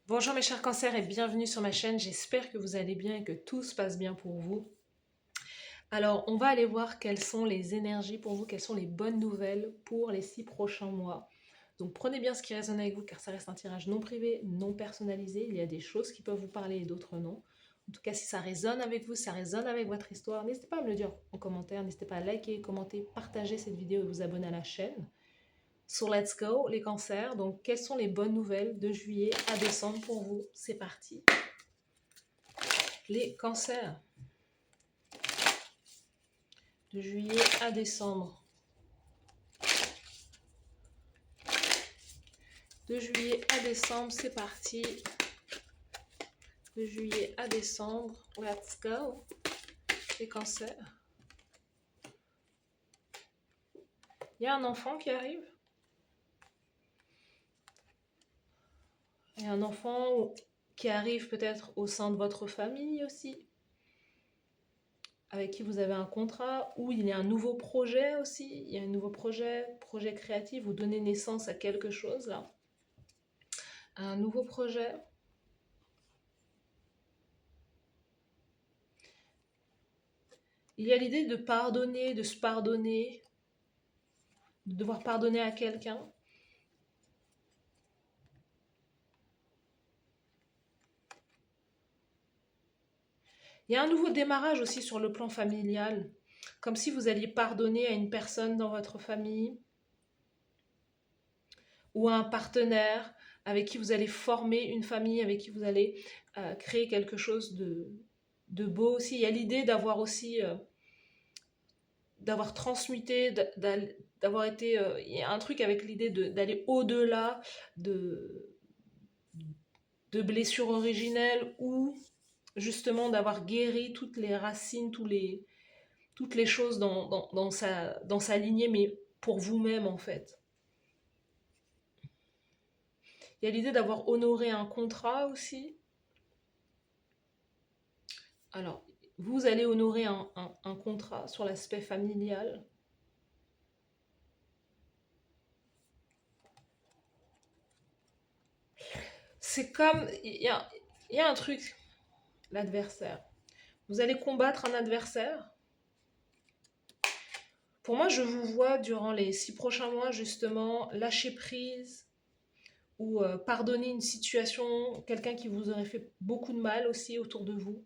Bonjour mes chers cancers et bienvenue sur ma chaîne, j'espère que vous allez bien et que tout se passe bien pour vous. Alors on va aller voir quelles sont les énergies pour vous, quelles sont les bonnes nouvelles pour les 6 prochains mois. Donc prenez bien ce qui résonne avec vous car ça reste un tirage non privé, non personnalisé, il y a des choses qui peuvent vous parler et d'autres non. En tout cas si ça résonne avec vous, si ça résonne avec votre histoire, n'hésitez pas à me le dire en commentaire, n'hésitez pas à liker, commenter, partager cette vidéo et vous abonner à la chaîne. So let's go les cancers, donc quelles sont les bonnes nouvelles de juillet à décembre pour vous? C'est parti. Les cancers, de juillet à décembre. De juillet à décembre, c'est parti. De juillet à décembre, let's go. Les cancers. Il y a un enfant qui arrive. Il y a un enfant qui arrive peut-être au sein de votre famille aussi, avec qui vous avez un contrat, ou il y a un nouveau projet aussi. Il y a un nouveau projet créatif, vous donnez naissance à quelque chose là. Un nouveau projet. Il y a l'idée de pardonner, de se pardonner, de devoir pardonner à quelqu'un. Il y a un nouveau démarrage aussi sur le plan familial, comme si vous alliez pardonner à une personne dans votre famille ou à un partenaire avec qui vous allez former une famille, avec qui vous allez créer quelque chose de beau aussi. Il y a l'idée d'avoir aussi, d'avoir transmuté, d'avoir été... il y a un truc avec l'idée d'aller au-delà de, de blessures originelles ou justement d'avoir guéri toutes les racines, toutes les choses dans sa lignée, mais pour vous-même en fait. Il y a l'idée d'avoir honoré un contrat aussi. Alors, vous allez honorer un contrat sur l'aspect familial. C'est comme, il y a un truc, l'adversaire. Vous allez combattre un adversaire. Pour moi, je vous vois durant les 6 prochains mois, justement, lâcher prise ou pardonner une situation, quelqu'un qui vous aurait fait beaucoup de mal aussi autour de vous.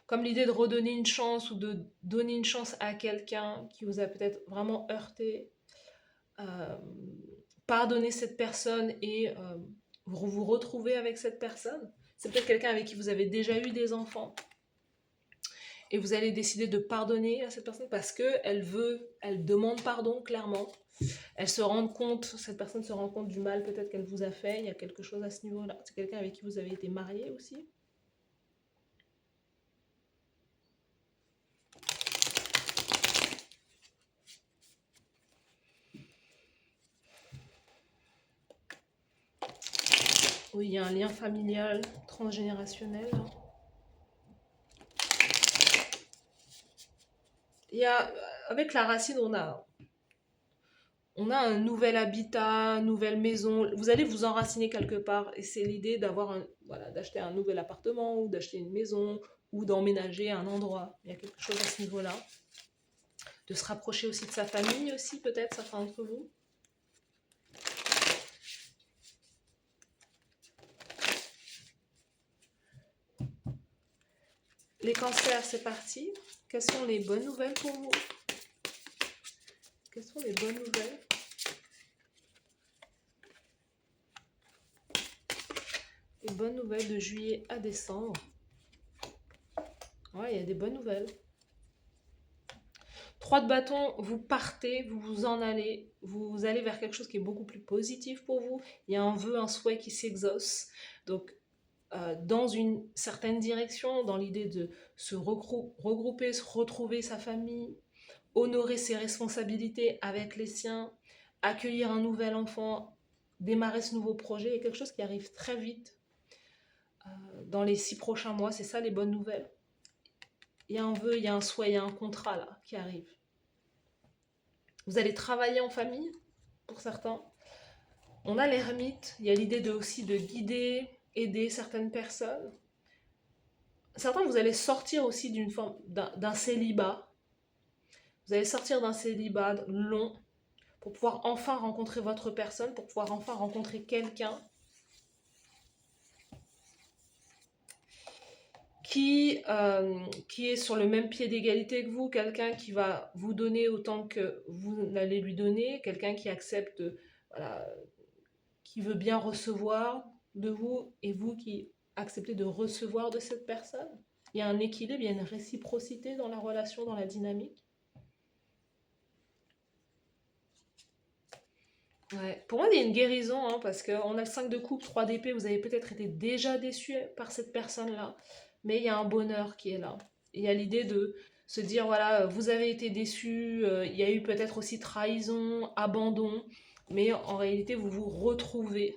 Comme l'idée de redonner une chance ou de donner une chance à quelqu'un qui vous a peut-être vraiment heurté. Euh, Pardonner cette personne et vous retrouver avec cette personne. C'est peut-être quelqu'un avec qui vous avez déjà eu des enfants. Et vous allez décider de pardonner à cette personne parce qu'elle veut, elle demande pardon clairement. Elle se rend compte, cette personne se rend compte du mal peut-être qu'elle vous a fait. Il y a quelque chose à ce niveau-là. C'est quelqu'un avec qui vous avez été marié aussi. Oui, il y a un lien familial, transgénérationnel. Il y a, avec la racine, on a un nouvel habitat, une nouvelle maison. Vous allez vous enraciner quelque part. Et c'est l'idée d'avoir voilà, d'acheter un nouvel appartement ou d'acheter une maison ou d'emménager à un endroit. Il y a quelque chose à ce niveau-là. De se rapprocher aussi de sa famille aussi, peut-être, certains d'entre vous. Les cancers, c'est parti. Quelles sont les bonnes nouvelles pour vous? Quelles sont les bonnes nouvelles? Les bonnes nouvelles de juillet à décembre. Ouais, il y a des bonnes nouvelles. 3 de bâton, vous partez, vous vous en allez, vous allez vers quelque chose qui est beaucoup plus positif pour vous. Il y a un vœu, un souhait qui s'exauce. Donc, dans une certaine direction, dans l'idée de se regrouper, se retrouver sa famille, honorer ses responsabilités avec les siens, accueillir un nouvel enfant, démarrer ce nouveau projet. Il y a quelque chose qui arrive très vite dans les 6 prochains mois. C'est ça les bonnes nouvelles. Il y a un vœu, il y a un souhait, il y a un contrat là qui arrive. Vous allez travailler en famille, pour certains. On a l'ermite, il y a l'idée de, aussi de guider, aider certaines personnes. Certains, vous allez sortir aussi d'une forme d'un célibat. Vous allez sortir d'un célibat long pour pouvoir enfin rencontrer votre personne, pour pouvoir enfin rencontrer quelqu'un qui est sur le même pied d'égalité que vous, quelqu'un qui va vous donner autant que vous allez lui donner, quelqu'un qui accepte, voilà, qui veut bien recevoir de vous et vous qui acceptez de recevoir de cette personne. Il y a un équilibre, il y a une réciprocité dans la relation, dans la dynamique. Ouais. Pour moi, il y a une guérison, hein, parce qu'on a le 5 de coupe, 3 d'épée, vous avez peut-être été déjà déçu par cette personne-là, mais il y a un bonheur qui est là. Il y a l'idée de se dire, voilà, vous avez été déçu, il y a eu peut-être aussi trahison, abandon, mais en réalité, vous retrouvez,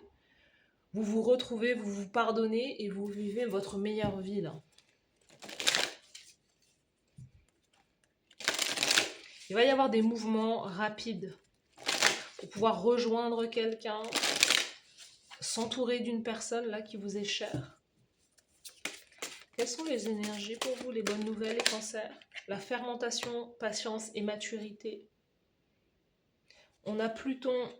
vous vous pardonnez et vous vivez votre meilleure vie, là. Il va y avoir des mouvements rapides pour pouvoir rejoindre quelqu'un, s'entourer d'une personne là qui vous est chère. Quelles sont les énergies pour vous, les bonnes nouvelles, les cancers? La fermentation, patience et maturité. On a Pluton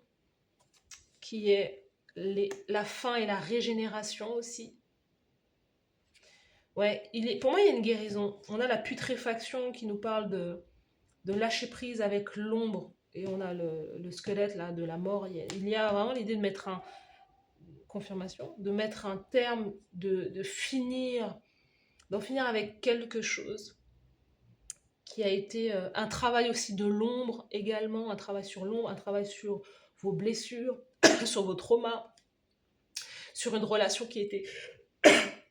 qui est la fin et la régénération aussi. Ouais, pour moi, il y a une guérison. On a la putréfaction qui nous parle de lâcher prise avec l'ombre. Et on a le squelette là, de la mort. Il y a vraiment l'idée de mettre de mettre un terme, d'en finir avec quelque chose qui a été un travail aussi de l'ombre également, un travail sur l'ombre, un travail sur vos blessures, sur vos traumas, sur une relation qui était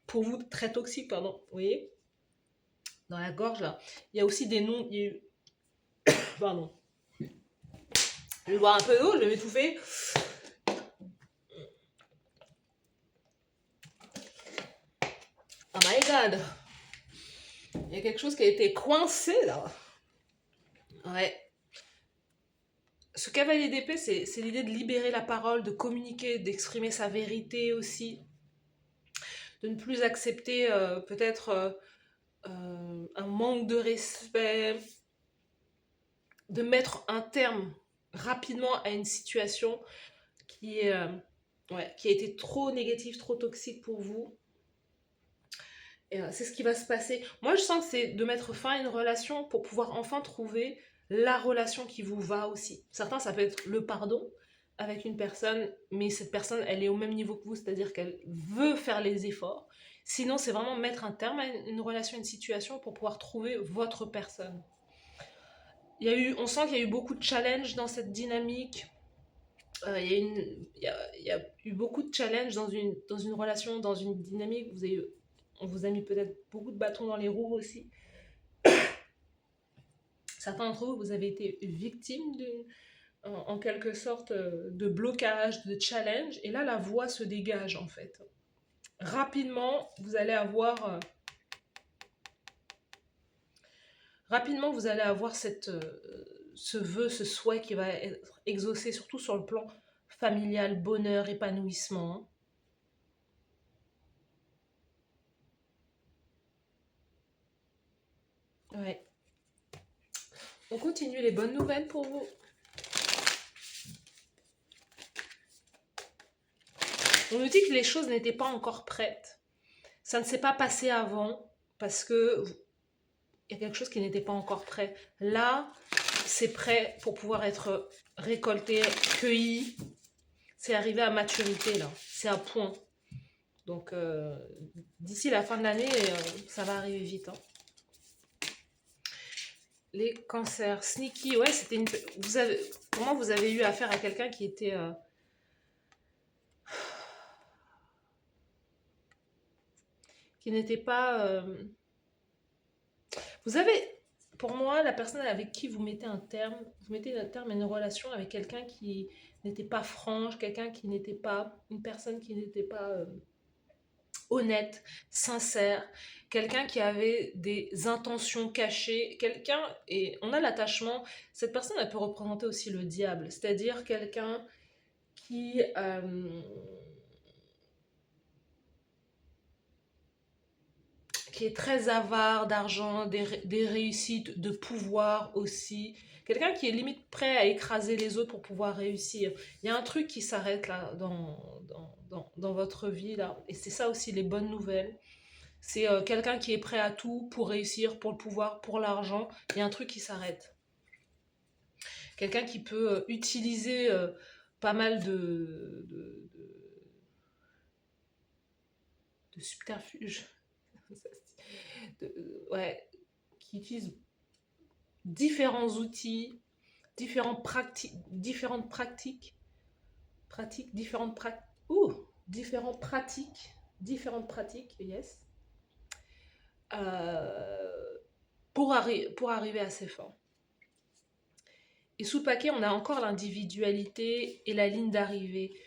pour vous très toxique, pardon, vous voyez, dans la gorge là. Il y a aussi des noms, il y a eu... pardon. Je vais boire un peu d'eau, je vais m'étouffer. Oh my god. Il y a quelque chose qui a été coincé là. Ouais. Ce cavalier d'épée, c'est l'idée de libérer la parole, de communiquer, d'exprimer sa vérité aussi, de ne plus accepter peut-être un manque de respect, de mettre un terme rapidement à une situation qui a été trop négative, trop toxique pour vous. Et c'est ce qui va se passer. Moi, je sens que c'est de mettre fin à une relation pour pouvoir enfin trouver la relation qui vous va aussi. Certains, ça peut être le pardon avec une personne, mais cette personne, elle est au même niveau que vous, c'est-à-dire qu'elle veut faire les efforts. Sinon, c'est vraiment mettre un terme à une relation, une situation pour pouvoir trouver votre personne. On sent qu'il y a eu beaucoup de challenges dans cette dynamique. Il y a eu beaucoup de challenges dans une relation, dans une dynamique. On vous a mis peut-être beaucoup de bâtons dans les roues aussi. Certains d'entre vous, vous avez été victimes en quelque sorte de blocage, de challenge. Et là, la voie se dégage en fait. Rapidement, vous allez avoir ce vœu, ce souhait qui va être exaucé, surtout sur le plan familial, bonheur, épanouissement. Ouais. On continue les bonnes nouvelles pour vous. On nous dit que les choses n'étaient pas encore prêtes. Ça ne s'est pas passé avant parce que il y a quelque chose qui n'était pas encore prêt. Là, c'est prêt pour pouvoir être récolté, cueilli. C'est arrivé à maturité là. C'est à point. Donc d'ici la fin de l'année, ça va arriver vite. Hein. Les cancers, sneaky, ouais, c'était une. Comment vous avez eu affaire à quelqu'un qui était qui n'était pas. Vous avez, pour moi, la personne avec qui vous mettez un terme à une relation avec quelqu'un qui n'était pas franche, quelqu'un qui n'était pas, une personne qui n'était pas honnête, sincère, quelqu'un qui avait des intentions cachées, et on a l'attachement, cette personne elle peut représenter aussi le diable, c'est-à-dire quelqu'un qui, qui est très avare d'argent, des réussites, de pouvoir aussi. Quelqu'un qui est limite prêt à écraser les autres pour pouvoir réussir. Il y a un truc qui s'arrête là dans votre vie là. Et c'est ça aussi les bonnes nouvelles. C'est quelqu'un qui est prêt à tout pour réussir, pour le pouvoir, pour l'argent. Il y a un truc qui s'arrête. Quelqu'un qui peut utiliser pas mal de subterfuges. Ouais, qui utilise différents outils, différentes différentes pratiques, yes, euh, pour arriver à ses fins. Et sous le paquet, on a encore l'individualité et la ligne d'arrivée.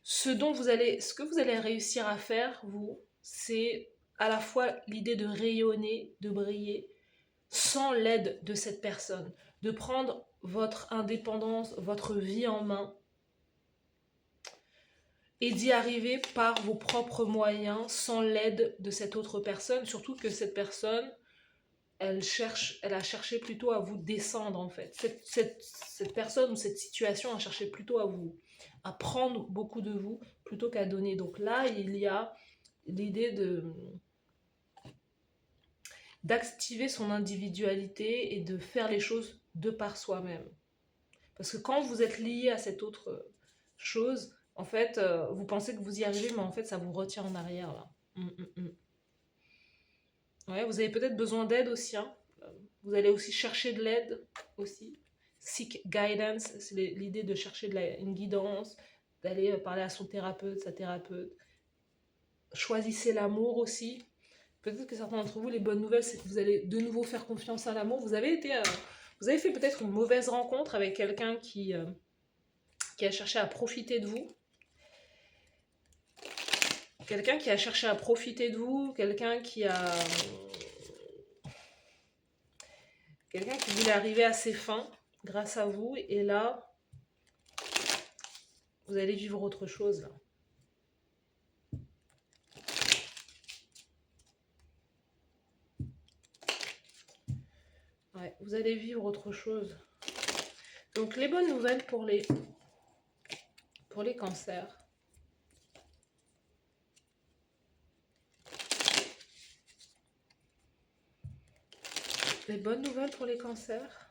Ce que vous allez réussir à faire, vous, c'est à la fois l'idée de rayonner, de briller, sans l'aide de cette personne, de prendre votre indépendance, votre vie en main et d'y arriver par vos propres moyens, sans l'aide de cette autre personne, surtout que cette personne, elle a cherché plutôt à vous descendre en fait. Cette personne ou cette situation a cherché plutôt à prendre beaucoup de vous plutôt qu'à donner. Donc là, il y a l'idée d'activer son individualité et de faire les choses de par soi-même. Parce que quand vous êtes lié à cette autre chose, en fait, vous pensez que vous y arrivez, mais en fait, ça vous retient en arrière là. Ouais, vous avez peut-être besoin d'aide aussi, hein. Vous allez aussi chercher de l'aide aussi. Seek guidance, c'est l'idée de chercher une guidance, d'aller parler à son thérapeute, sa thérapeute. Choisissez l'amour aussi. Peut-être que certains d'entre vous, les bonnes nouvelles, c'est que vous allez de nouveau faire confiance à l'amour. Vous avez fait peut-être une mauvaise rencontre avec quelqu'un qui a cherché à profiter de vous. Quelqu'un qui a cherché à profiter de vous, quelqu'un qui voulait arriver à ses fins grâce à vous, et là, vous allez vivre autre chose, là. Ouais, vous allez vivre autre chose. Donc, les bonnes nouvelles pour les cancers. Les bonnes nouvelles pour les cancers.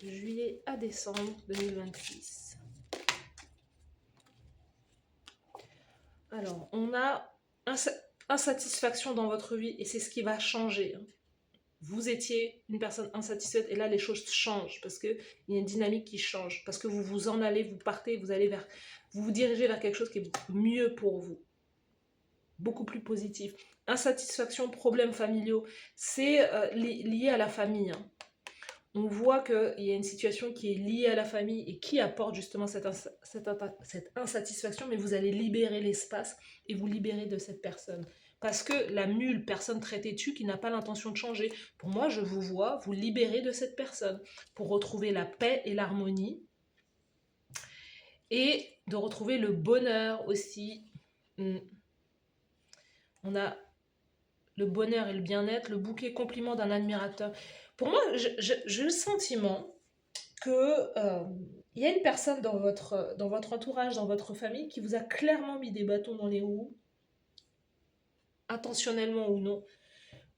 Juillet à décembre 2026. Alors, on a insatisfaction dans votre vie et c'est ce qui va changer. Vous étiez une personne insatisfaite et là les choses changent parce qu'il y a une dynamique qui change, parce que vous vous en allez, vous partez, vous vous dirigez vers quelque chose qui est mieux pour vous, beaucoup plus positif. Insatisfaction, problèmes familiaux, c'est lié à la famille, hein. On voit qu'il y a une situation qui est liée à la famille et qui apporte justement cette insatisfaction, mais vous allez libérer l'espace et vous libérer de cette personne. Parce que la mule, personne très têtue qui n'a pas l'intention de changer, pour moi, je vous vois vous libérer de cette personne pour retrouver la paix et l'harmonie et de retrouver le bonheur aussi. On a le bonheur et le bien-être, le bouquet compliment d'un admirateur. Pour moi, j'ai le sentiment que y a une personne dans votre entourage, dans votre famille, qui vous a clairement mis des bâtons dans les roues, intentionnellement ou non,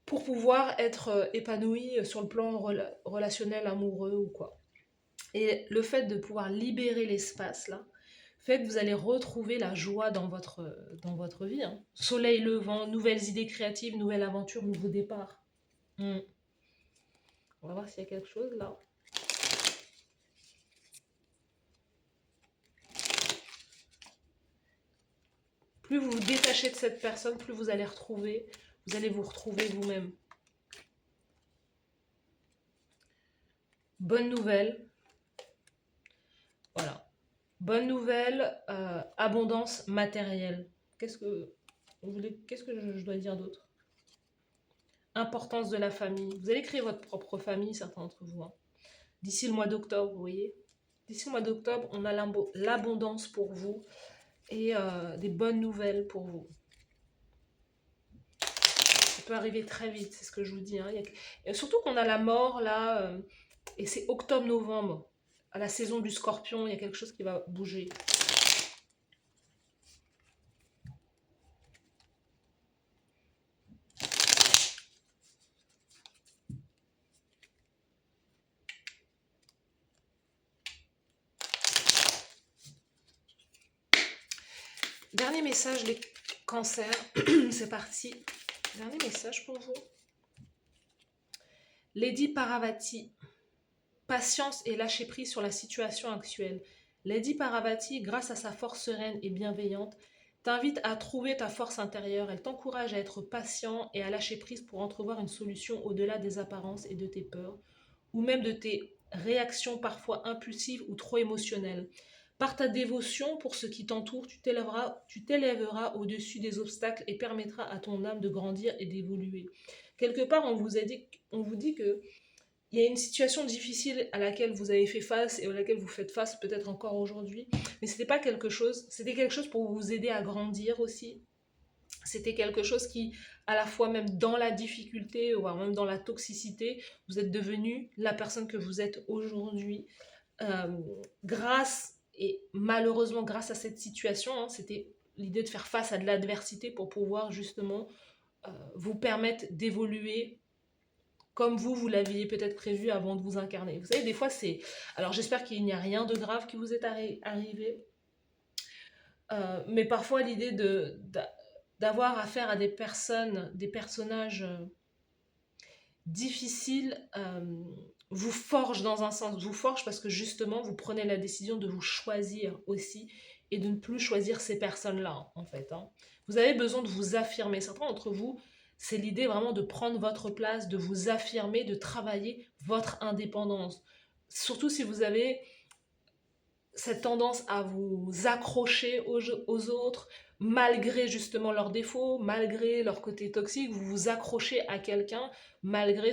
pour pouvoir être épanoui sur le plan relationnel, amoureux ou quoi. Et le fait de pouvoir libérer l'espace, là, fait que vous allez retrouver la joie dans votre vie, hein. Soleil levant, nouvelles idées créatives, nouvelle aventure, nouveau départ. On va voir s'il y a quelque chose là. Plus vous vous détachez de cette personne, plus vous allez vous retrouver vous-même. Bonne nouvelle. Voilà. Bonne nouvelle, abondance matérielle. Qu'est-ce que je dois dire d'autre? Importance de la famille. Vous allez créer votre propre famille, certains d'entre vous, hein. d'ici le mois d'octobre, vous voyez. D'ici le mois d'octobre, on a l'abondance pour vous et des bonnes nouvelles pour vous. Ça peut arriver très vite, c'est ce que je vous dis. Hein. Et surtout qu'on a la mort là, et c'est octobre-novembre, à la saison du scorpion, il y a quelque chose qui va bouger. Dernier message, les cancers. C'est parti. Dernier message pour vous. Lady Paravati. Patience et lâcher prise sur la situation actuelle. Lady Paravati, grâce à sa force sereine et bienveillante, t'invite à trouver ta force intérieure. Elle t'encourage à être patient et à lâcher prise pour entrevoir une solution au-delà des apparences et de tes peurs, ou même de tes réactions parfois impulsives ou trop émotionnelles. Par ta dévotion pour ce qui t'entoure, tu t'élèveras au-dessus des obstacles et permettras à ton âme de grandir et d'évoluer. Quelque part, on vous dit que il y a une situation difficile à laquelle vous avez fait face et à laquelle vous faites face peut-être encore aujourd'hui, mais c'était pas quelque chose, c'était quelque chose pour vous aider à grandir aussi. C'était quelque chose qui, à la fois même dans la difficulté, voire même dans la toxicité, vous êtes devenu la personne que vous êtes aujourd'hui. Euh, grâce, et malheureusement grâce à cette situation, hein, c'était l'idée de faire face à de l'adversité pour pouvoir justement vous permettre d'évoluer comme vous l'aviez peut-être prévu avant de vous incarner. Vous savez, des fois, c'est... Alors, j'espère qu'il n'y a rien de grave qui vous est arrivé, mais parfois, l'idée d'avoir affaire à des personnes, des personnages difficiles, vous forge dans un sens. Vous forge parce que, justement, vous prenez la décision de vous choisir aussi et de ne plus choisir ces personnes-là, en fait. Hein. Vous avez besoin de vous affirmer. Certains d'entre vous, c'est l'idée vraiment de prendre votre place, de vous affirmer, de travailler votre indépendance. Surtout si vous avez cette tendance à vous accrocher aux autres, malgré justement leurs défauts, malgré leur côté toxique, vous vous accrochez à quelqu'un, malgré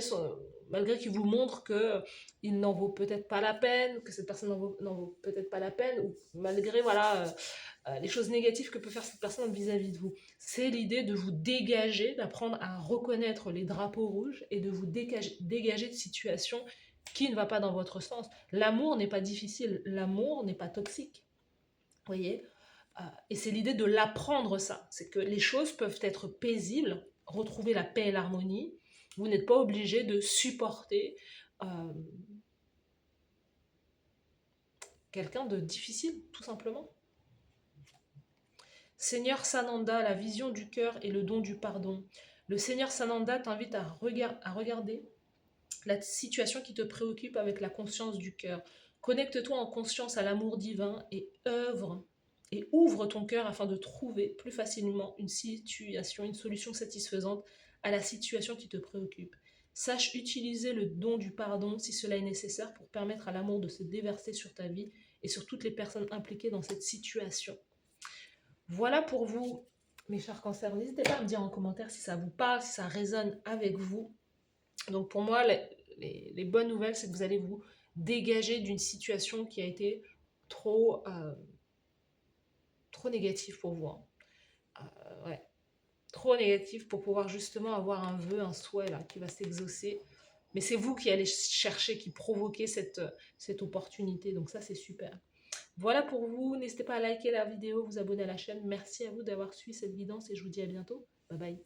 qu'il vous montre qu'il n'en vaut peut-être pas la peine, que cette personne n'en vaut peut-être pas la peine, ou malgré voilà, les choses négatives que peut faire cette personne vis-à-vis de vous. C'est l'idée de vous dégager, d'apprendre à reconnaître les drapeaux rouges et de vous dégager de situations qui ne va pas dans votre sens. L'amour n'est pas difficile, l'amour n'est pas toxique. Vous voyez, et c'est l'idée de l'apprendre ça. C'est que les choses peuvent être paisibles, retrouver la paix et l'harmonie. Vous n'êtes pas obligé de supporter quelqu'un de difficile, tout simplement. Seigneur Sananda, la vision du cœur et le don du pardon. Le Seigneur Sananda t'invite à regarder la situation qui te préoccupe avec la conscience du cœur. Connecte-toi en conscience à l'amour divin et ouvre ton cœur afin de trouver plus facilement une solution satisfaisante à la situation qui te préoccupe. Sache utiliser le don du pardon si cela est nécessaire pour permettre à l'amour de se déverser sur ta vie et sur toutes les personnes impliquées dans cette situation. Voilà pour vous, mes chers cancers. N'hésitez pas à me dire en commentaire si ça vous parle, si ça résonne avec vous. Donc pour moi, les bonnes nouvelles, c'est que vous allez vous dégager d'une situation qui a été trop négative pour vous. Hein. Ouais. Trop négative pour pouvoir justement avoir un vœu, un souhait là, qui va s'exaucer. Mais c'est vous qui allez chercher, qui provoquez cette opportunité. Donc ça, c'est super. Voilà pour vous. N'hésitez pas à liker la vidéo, vous abonner à la chaîne. Merci à vous d'avoir suivi cette guidance et je vous dis à bientôt. Bye bye.